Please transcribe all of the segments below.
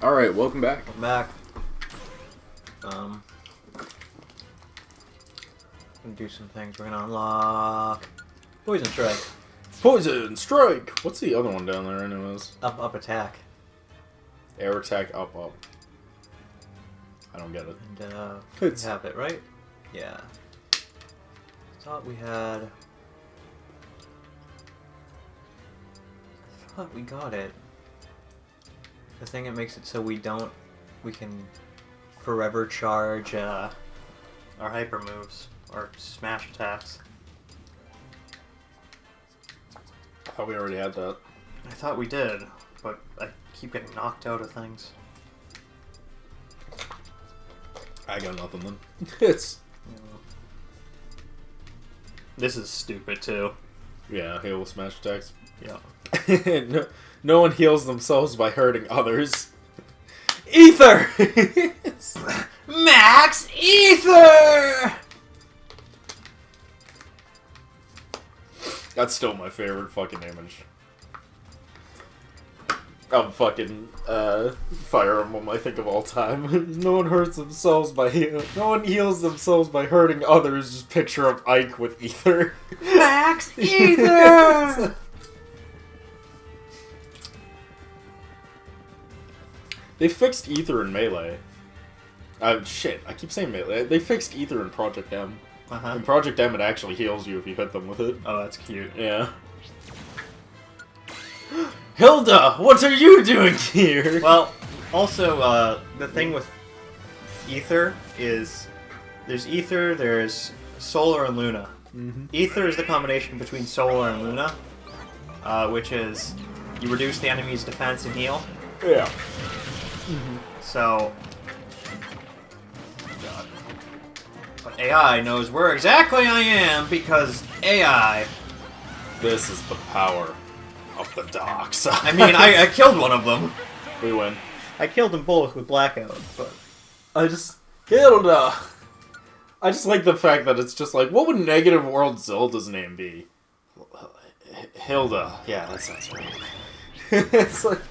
Alright, welcome back. I'm back. Gonna do some things. We're gonna unlock Poison Strike. Poison Strike! What's the other one down there anyways? Up attack. Air attack, up. I don't get it. And It's... we have it, right? Yeah. Thought we had... I thought we got it. The thing that makes it so we can forever charge our hyper moves or smash attacks. I thought we already had that. I thought we did, but I keep getting knocked out of things. I got nothing then. It's... This is stupid too. Yeah, Halo smash attacks. Yeah. No one heals themselves by hurting others. Ether! Max Ether! That's still my favorite fucking image. Of fucking Fire Emblem, I think, of all time. No one hurts themselves by no one heals themselves by hurting others. Just picture of Ike with Ether. Max Ether! They fixed Ether in Melee. Shit, I keep saying Melee. They fixed Ether in Project M. In Project M, it actually heals you if you hit them with it. Oh, that's cute. Yeah. Hilda, what are you doing here? Well, also, the thing with Ether is there's Ether, there's Solar and Luna. Ether is the combination between Solar and Luna, which is you reduce the enemy's defense and heal. Yeah. So, God. But AI knows where exactly I am because AI. This is the power of the dark side. I mean, I killed one of them. We win. I killed them both with Blackout, but Hilda. I just like the fact that it's just like, what would Negative World Zelda's name be? Hilda. Yeah, that sounds right. It's like,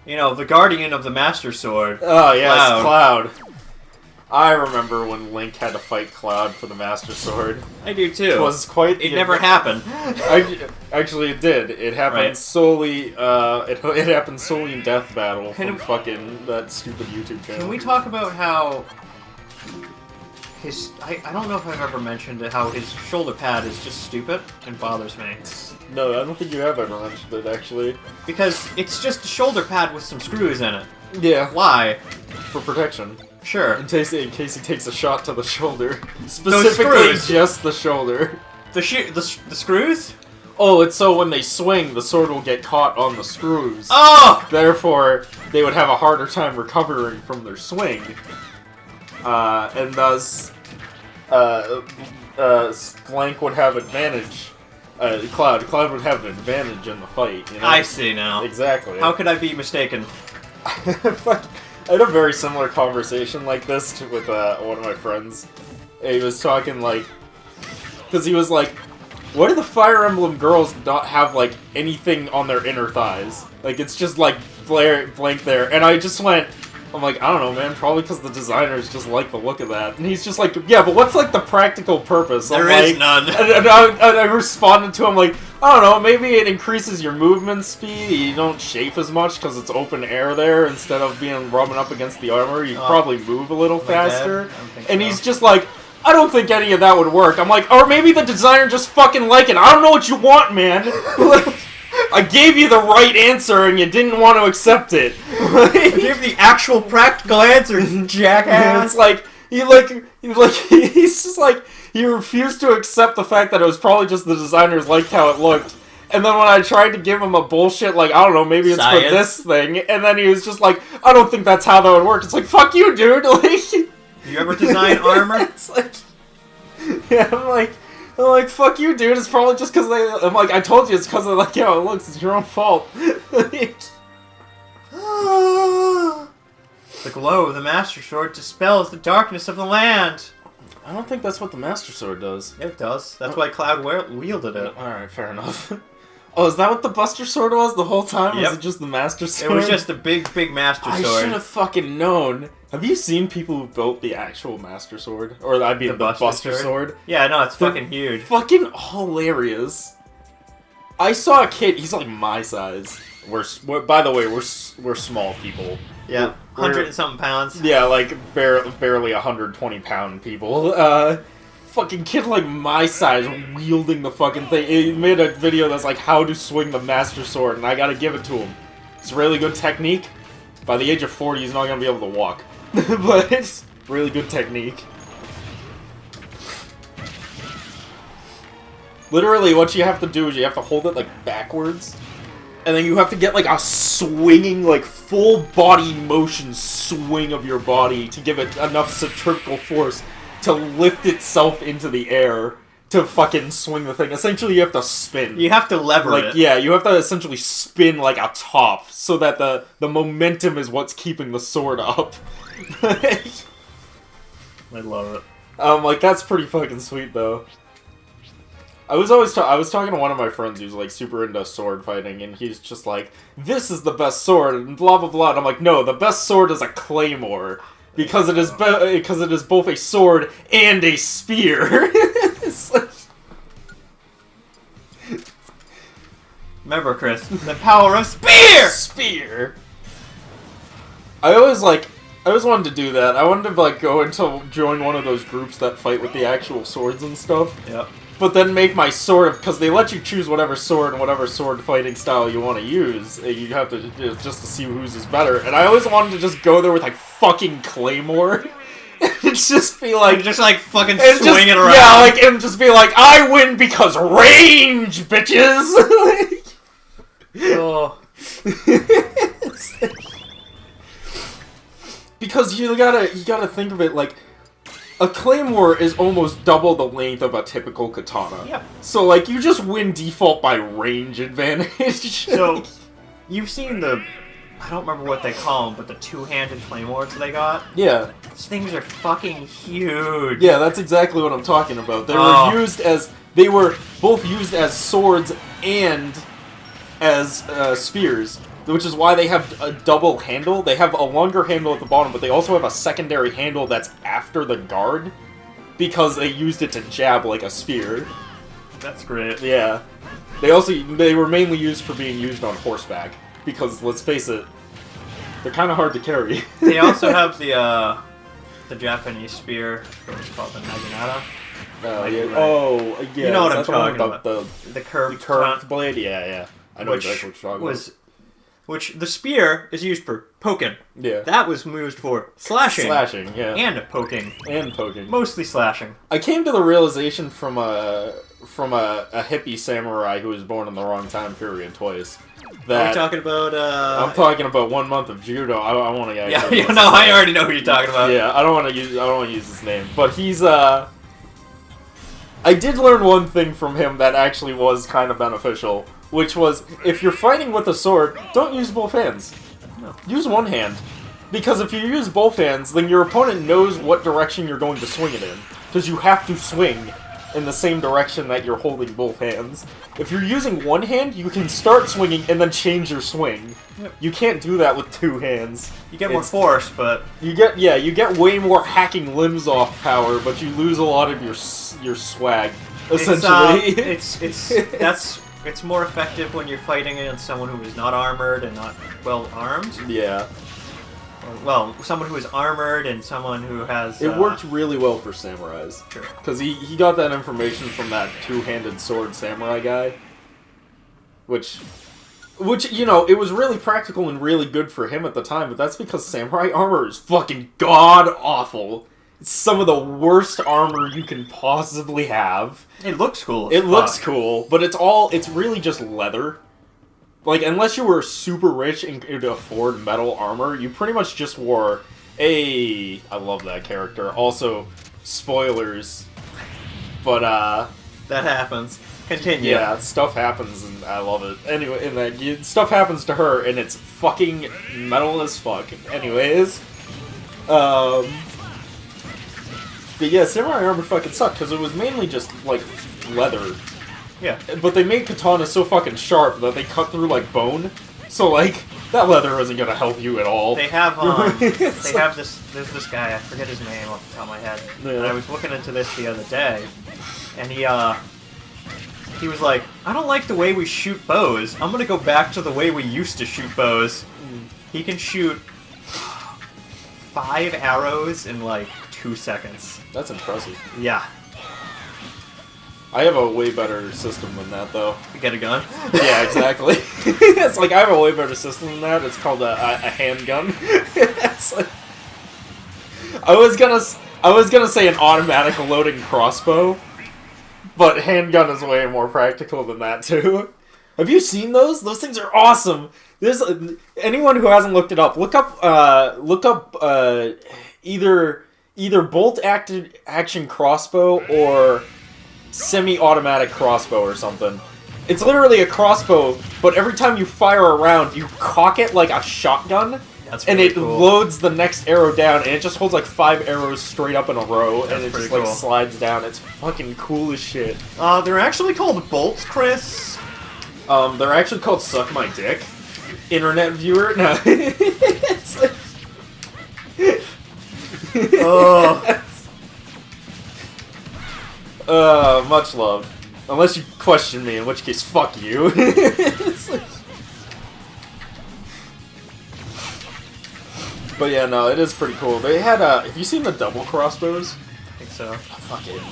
you know, the Guardian of the Master Sword. oh yes, Cloud. I remember when Link had to fight Cloud for the Master Sword. I do too. It was quite... It never happened. Actually, it did. It happened solely... It happened solely in Death Battle from fucking that stupid YouTube channel. Can we talk about how... I don't know if I've ever mentioned it, how his shoulder pad is just stupid and bothers me. No, I don't think you have ever mentioned it, actually. Because it's just a shoulder pad with some screws in it. Yeah. Why? For protection. Sure. In case he takes a shot to the shoulder. Specifically, just the shoulder. The screws? Oh, it's so when they swing, the sword will get caught on the screws. Oh! Therefore, they would have a harder time recovering from their swing. And thus, Blank would have advantage. Cloud would have an advantage in the fight, you know? I see now. Exactly. How could I be mistaken? I had a very similar conversation like this with one of my friends. He was talking like... Because he was like, why do the Fire Emblem girls not have, like, anything on their inner thighs? Like, it's just, like, blank there. And I just went... I'm like, I don't know, man. Probably because the designers just like the look of that. And he's just like, yeah, but what's, like, the practical purpose? There is none. And I responded to him like, I don't know, maybe it increases your movement speed. You don't chafe as much because it's open air there instead of being rubbing up against the armor. You probably move a little faster. And he's just like, I don't think any of that would work. I'm like, or maybe the designer just fucking like it. I don't know what you want, man. I gave you the right answer and you didn't want to accept it. I gave the actual practical answer, jackass. It's like he's just like he refused to accept the fact that it was probably just the designers liked how it looked. And then when I tried to give him a bullshit like, I don't know, maybe it's for this thing, and then he was just like, I don't think that's how that would work. It's like, fuck you, dude. Like, you ever design armor? It's like, yeah, I'm like, fuck you, dude. It's probably just because I'm like, I told you it's because I like how it looks. It's your own fault. The glow of the Master Sword dispels the darkness of the land. I don't think that's what the Master Sword does. It does. That's why Cloud wielded it. Alright, fair enough. Oh, is that what the Buster Sword was the whole time? Yep. Was it just the Master Sword? It was just a big Master I Sword. should have fucking known. Have you seen people who built the actual Master Sword? Or, I mean, the Buster Sword? Yeah, no, it's They're fucking huge. Fucking hilarious. I saw a kid, he's like my size. We're by the way, we're small people. Yeah, We're- 100 and something pounds. Yeah, like barely 120-pound people. Fucking kid like my size wielding the fucking thing. He made a video that's like how to swing the Master Sword, and I gotta give it to him. It's a really good technique. By the age of 40, he's not gonna be able to walk. But it's really good technique. Literally, what you have to do is you have to hold it like backwards. And then you have to get like a swinging, like full body motion swing of your body to give it enough centrifugal force to lift itself into the air to fucking swing the thing. Essentially, you have to spin. You have to lever Like, it. yeah, you have to essentially spin like a top so that the momentum is what's keeping the sword up. I love it. Like, that's pretty fucking sweet, though. I was talking to one of my friends who's, like, super into sword fighting, and he's just like, this is the best sword, and blah, blah, blah. And I'm like, no, the best sword is a claymore. Because it is both a sword and a spear. It's like... Remember, Chris, the power of spear! Spear! I always wanted to do that. I wanted to, like, join one of those groups that fight with the actual swords and stuff. Yep. But then make my sword, because they let you choose whatever sword and whatever sword fighting style you want to use. You have to, just to see whose is better. And I always wanted to just go there with, like, fucking claymore. And just be like... Just, like, fucking and swing it around. Yeah, like, and just be like, I win because range, bitches! Oh. Because you gotta think of it like... A claymore is almost double the length of a typical katana. Yep. So, like, you just win default by range advantage. So, you've seen the... I don't remember what they call them, but the two-handed claymores they got? Yeah. These things are fucking huge. Yeah, that's exactly what I'm talking about. They were both used as swords and as spears. Which is why they have a double handle. They have a longer handle at the bottom, but they also have a secondary handle that's after the guard. Because they used it to jab like a spear. That's great. Yeah. They were mainly used for being used on horseback. Because, let's face it, they're kind of hard to carry. They also have the Japanese spear. It's called the Naginata. Yeah. Right. Oh, yeah. You know what Is I'm that the one talking with about. The curved, curved blade? Yeah. I know exactly what you're talking about. Which the spear is used for poking. Yeah. That was used for slashing. Slashing, yeah. And poking. And poking. Mostly slashing. I came to the realization from a hippie samurai who was born in the wrong time period twice. Are you talking about, I'm talking about 1 month of judo. I want to get... Yeah, no, I already know who you're talking about. Yeah, I don't want to use his name. But he's, I did learn one thing from him that actually was kind of beneficial. Which was, if you're fighting with a sword, don't use both hands. No. Use one hand. Because if you use both hands, then your opponent knows what direction you're going to swing it in. Because you have to swing in the same direction that you're holding both hands. If you're using one hand, you can start swinging and then change your swing. Yep. You can't do that with two hands. You get more force, but... You get way more hacking limbs off power, but you lose a lot of your swag, essentially. It's more effective when you're fighting against someone who is not armored and not well armed. Yeah. Well, someone who is armored and someone who has... It worked really well for samurais. Sure. Because he got that information from that two-handed sword samurai guy. Which, you know, it was really practical and really good for him at the time, but that's because samurai armor is fucking god-awful. It's some of the worst armor you can possibly have. It looks cool. It looks cool, but it's really just leather. Like, unless you were super rich and could afford metal armor, you pretty much just wore I love that character. Also, spoilers. But, that happens. Continue. yeah, stuff happens and I love it. Anyway, stuff happens to her and it's fucking metal as fuck. Anyways, but yeah, samurai armor fucking sucked because it was mainly just, like, leather. Yeah. But they made katanas so fucking sharp that they cut through like bone. So like that leather isn't gonna help you at all. They have there's this guy, I forget his name off the top of my head. Yeah. And I was looking into this the other day, and he was like, I don't like the way we shoot bows. I'm gonna go back to the way we used to shoot bows. He can shoot 5 arrows in like 2 seconds. That's impressive. Yeah. I have a way better system than that, though. You get a gun? Yeah, exactly. It's like I have a way better system than that. It's called a handgun. It's like, I was gonna say an automatic loading crossbow, but handgun is way more practical than that too. Have you seen those? Those things are awesome. There's anyone who hasn't looked it up. Look up either bolt action crossbow or semi-automatic crossbow or something. It's literally a crossbow, but every time you fire a round, you cock it like a shotgun, That's and really it cool. loads the next arrow down, and it just holds like 5 arrows straight up in a row, and That's it just pretty like cool. slides down. It's fucking cool as shit. They're actually called bolts, Chris. They're actually called Suck My Dick. Internet viewer? No. It's like... Oh. Much love. Unless you question me, in which case, fuck you. It's like... But yeah, no, it is pretty cool. They had, have you seen the double crossbows? I think so. Fuck it.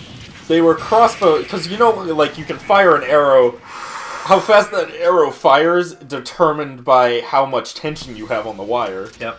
They were crossbow, because you know, like, you can fire an arrow. How fast that arrow fires determined by how much tension you have on the wire. Yep.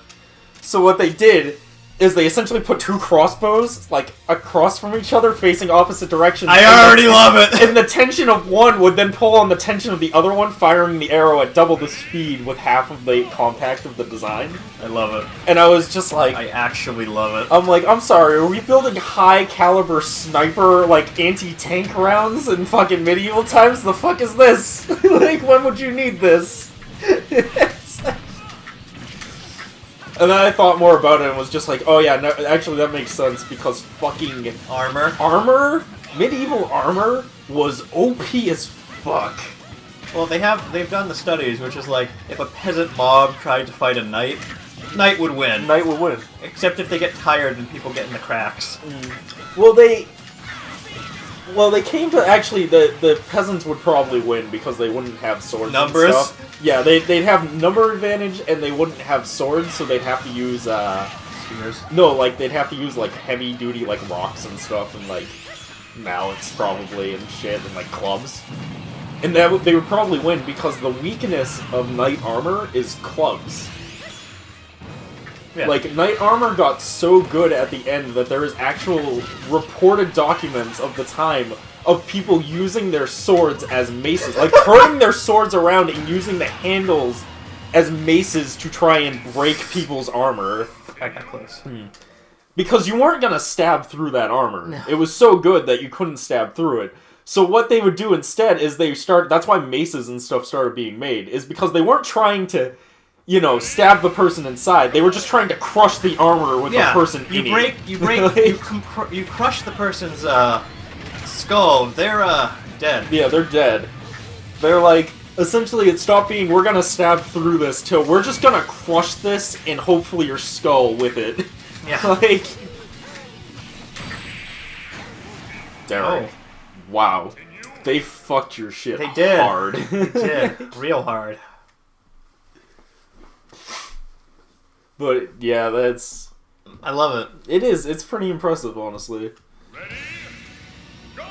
So what they did is they essentially put 2 crossbows, like, across from each other, facing opposite directions. I already love it! And the tension of one would then pull on the tension of the other one, firing the arrow at double the speed with half of the compact of the design. I love it. And I was just like... I actually love it. I'm like, I'm sorry, are we building high-caliber sniper, like, anti-tank rounds in fucking medieval times? The fuck is this? Like, when would you need this? And then I thought more about it and was just like, oh yeah, no, actually that makes sense, because fucking... Armor? Medieval armor was OP as fuck. Well, they've done the studies, which is like, if a peasant mob tried to fight a knight, knight would win. Knight would win. Except if they get tired and people get in the cracks. Well, they came to actually the peasants would probably win because they wouldn't have swords. Numbers? And stuff. Yeah, they'd have number advantage and they wouldn't have swords, so they'd have to use Spears. no, like they'd have to use like heavy duty like rocks and stuff and like mallets probably and shit and like clubs. And they would probably win because the weakness of knight armor is clubs. Yeah. Like, knight armor got so good at the end that there is actual reported documents of the time of people using their swords as maces. Like, turning their swords around and using the handles as maces to try and break people's armor. I got close. Because you weren't gonna stab through that armor. No. It was so good that you couldn't stab through it. So what they would do instead is that's why maces and stuff started being made, is because they weren't trying to, you know, stab the person inside. They were just trying to crush the armor with the person in it. You crush the person's skull. They're dead. Yeah, they're dead. They're like, essentially it stopped being, we're gonna stab through this, till we're just gonna crush this and hopefully your skull with it. Yeah. Like... Derek. Oh. Wow. They fucked your shit They did. hard. They did. Real hard. But, yeah, that's... I love it. It is. It's pretty impressive, honestly. Ready? Go!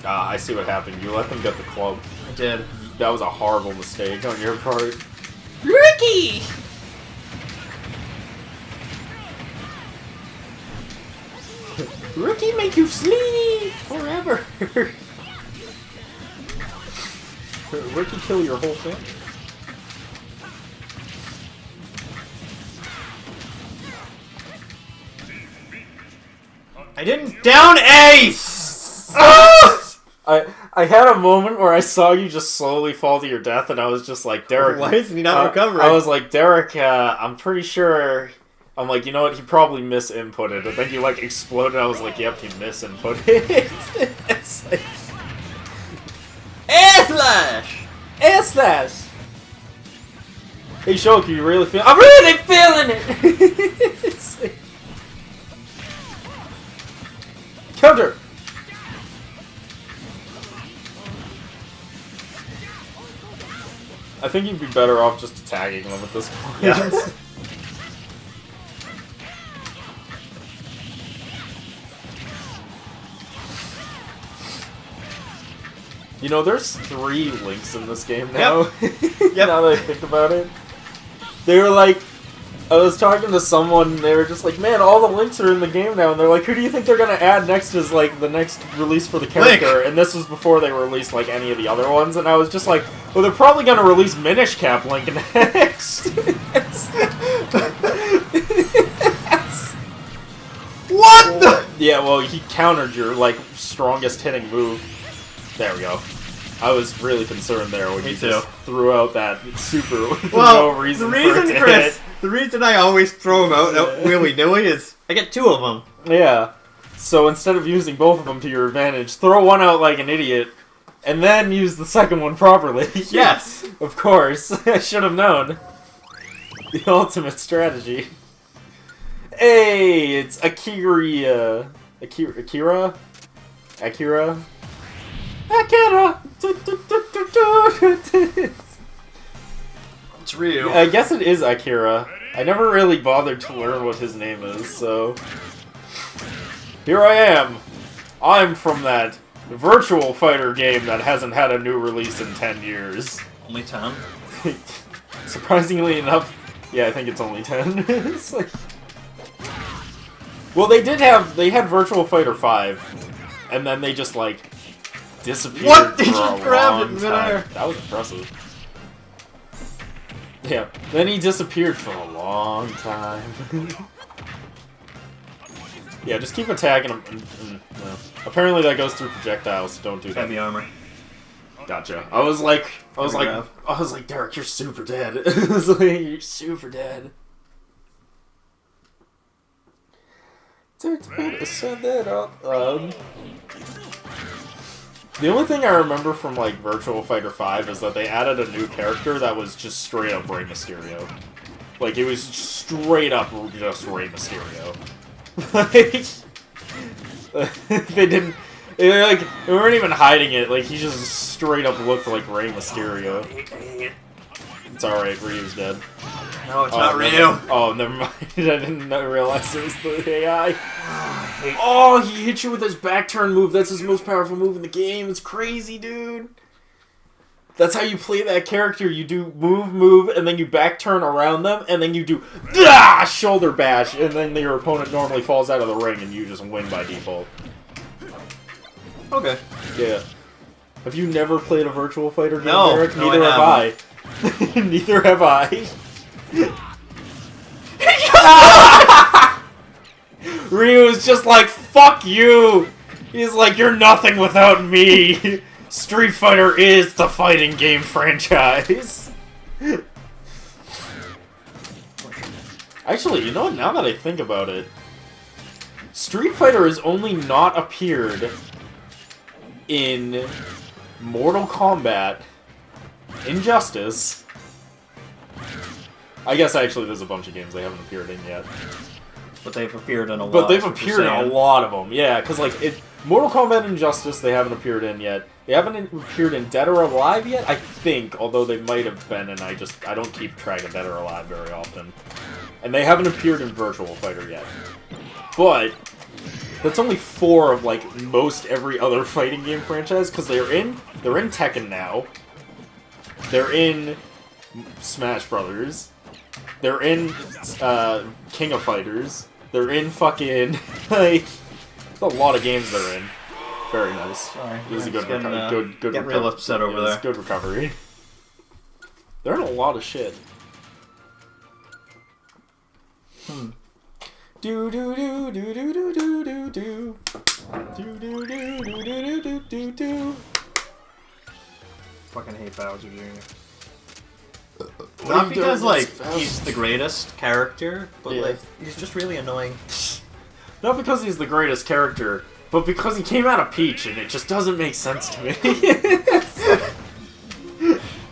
Ah, I see what happened. You let them get the club. I did. That was a horrible mistake on your part. Ricky! Ricky make you sleep forever. Ricky kill your whole family. I didn't down A! I had a moment where I saw you just slowly fall to your death, and I was just like, Derek. Why isn't he not recovering? I was like, Derek, I'm pretty sure. I'm like, you know what? He probably misinputted. And then you like exploded. I was like, yep, he misinputted. It's like, Air slash. air slash. Hey Shulk, you really feel? I'm really feeling it. It's like, counter. I think you'd be better off just attacking them at this point. Yeah. You know, there's 3 Links in this game now. Yep. Now that I think about it. They were like, I was talking to someone, they were just like, man, all the Links are in the game now, and they're like, who do you think they're gonna add next as, like, the next release for the character? Link. And this was before they released, like, any of the other ones, and I was just like, well, they're probably gonna release Minish Cap Link next. What the? Yeah, well, he countered your, like, strongest hitting move. There we go. I was really concerned there when Me you too. just threw out that super with Well, no reason the for it reason, to Chris, hit. the reason I always throw them out willy-nilly is I get 2 of them. Yeah. So instead of using both of them to your advantage, throw one out like an idiot, and then use the second one properly. Yes. Of course. I should have known. The ultimate strategy. Hey, it's Akira. Akira? Akira? Akira! It's real. I guess it is Akira. I never really bothered to learn what his name is, so... Here I am! I'm from that Virtual Fighter game that hasn't had a new release in 10 years. Only 10. Surprisingly enough, yeah, I think it's only 10. It's like... Well, they had Virtual Fighter 5, and then they just, like, disappeared What? They for just a grabbed it long in time. midair. That was impressive. Yeah, then he disappeared for a long time. Yeah, just keep attacking him. No. Apparently that goes through projectiles, so don't do that. Heavy armor. Gotcha. I was like, Derek, you're super dead. I was like, you're super dead. Send that up. The only thing I remember from, like, Virtual Fighter 5 is that they added a new character that was just straight up Rey Mysterio. Like, it was straight up just Rey Mysterio. Like, they weren't even hiding it, like, he just straight up looked like Rey Mysterio. It's alright, Ryu's dead. No, it's not never- real. Oh, never mind. I didn't realize it was the AI. Oh, he hit you with his back turn move. That's his most powerful move in the game. It's crazy, dude. That's how you play that character. You do move, and then you back turn around them, and then you do shoulder bash, and then your opponent normally falls out of the ring, and you just win by default. Okay. Yeah. Have you never played a Virtual Fighter game, No, Eric? no, Neither I have I. Neither have I. Ryu is just like, fuck you! He's like, you're nothing without me! Street Fighter is the fighting game franchise! Actually, you know what, now that I think about it, Street Fighter has only not appeared in Mortal Kombat, Injustice. I guess actually there's a bunch of games they haven't appeared in yet. But they've appeared in a lot. But they've is what you're appeared in a saying. lot of them, yeah. Because like Mortal Kombat Injustice, they haven't appeared in yet. They haven't appeared in Dead or Alive yet, I think. Although they might have been, and I don't keep track of Dead or Alive very often. And they haven't appeared in Virtual Fighter yet. But that's only 4 of like most every other fighting game franchise. Because they're in Tekken now. They're in Smash Brothers. They're in King of Fighters. They're in fucking like there's a lot of games they're in. Very nice. Sorry, It was a I'm good just getting, recovery. Good getting real upset over there. Good recovery. They're in a lot of shit. Do do do do do do do do do. Do do do do do do do do. Fucking hate Bowser Jr. What are Not you because doing? like That's he's the greatest character, but Yeah. like he's just really annoying. Not because he's the greatest character. But because he came out of Peach, and it just doesn't make sense to me.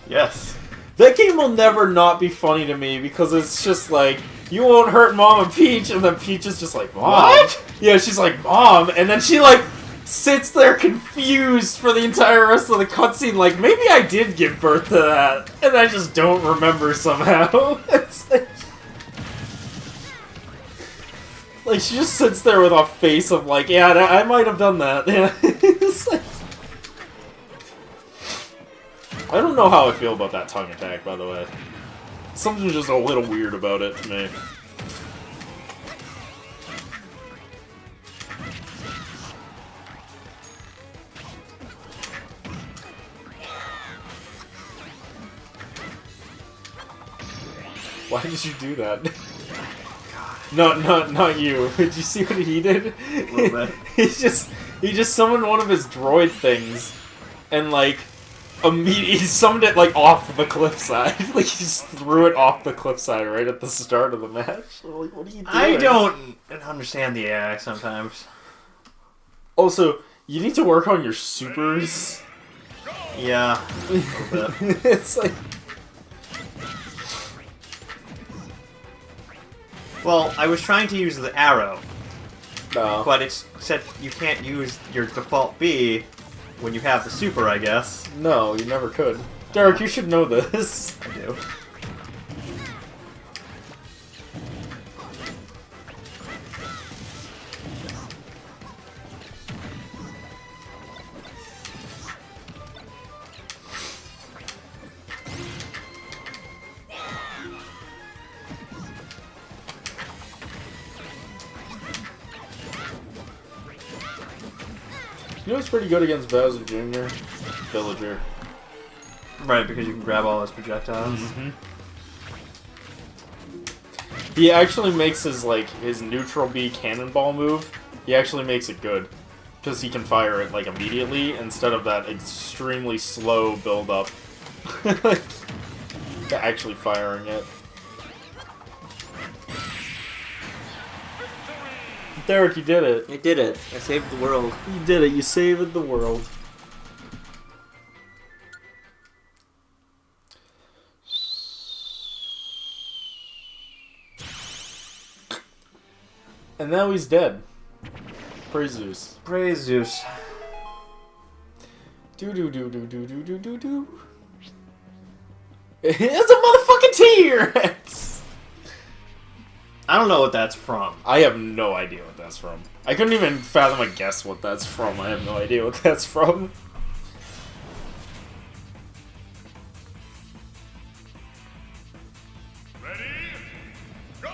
Yes. That game will never not be funny to me, because it's just like, you won't hurt Mama Peach, and then Peach is just like, Mom. What? Yeah, she's like, Mom, and then she, like, sits there confused for the entire rest of the cutscene, like, maybe I did give birth to that, and I just don't remember somehow. It's like, she just sits there with a face of, like, yeah, I might have done that. Yeah. It's like, I don't know how I feel about that tongue attack, by the way. Something's just a little weird about it to me. Why did you do that? No, not you. Did you see what he did? A little bit. he just summoned one of his droid things, and like immediately he summoned it like off the cliffside. Like he just threw it off the cliffside right at the start of the match. Like, what are you doing? I don't understand the AI sometimes. Also, you need to work on your supers. Yeah. A little bit. It's like. Well, I was trying to use the arrow, No. but it said you can't use your default B when you have the super, I guess. No, you never could. Derek, you should know this. I do. You know what's pretty good against Bowser Jr.? Villager. Right, because you can grab all those projectiles. He actually makes his neutral B cannonball move. He actually makes it good. Because he can fire it like immediately instead of that extremely slow build up to actually firing it. Derek, you did it. I did it. I saved the world. You did it. You saved the world. And now he's dead. Praise Zeus. Praise Zeus. Do do do do do do do do do. It's a motherfucking T-Rex! I don't know what that's from. I have no idea what that's from. I couldn't even fathom a guess what that's from. I have no idea what that's from. Ready? Go!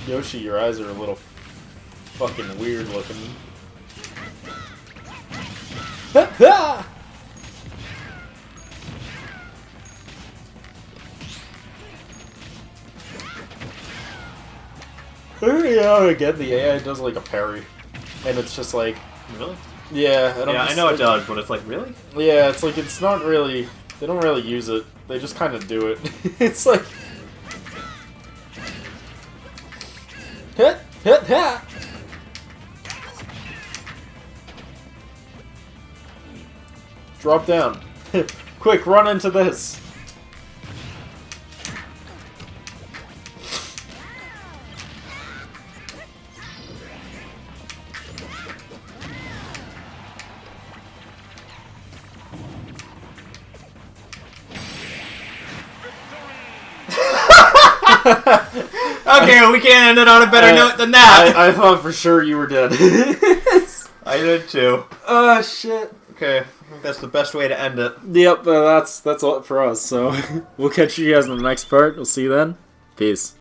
Yoshi, your eyes are a little fucking weird looking. Yeah, again, the AI does like a parry. And it's just like, Really? yeah. And I'm Yeah, I just know it like- does, but it's like, really? Yeah, it's like, it's not really, they don't really use it. They just kind of do it. It's like, hit, hit, hit. Drop down. Quick, run into this. Okay, we can't end it on a better note than that. I thought for sure you were dead. I did too. Oh, shit. Okay, I think that's the best way to end it. Yep, that's all for us. So we'll catch you guys in the next part. We'll see you then. Peace.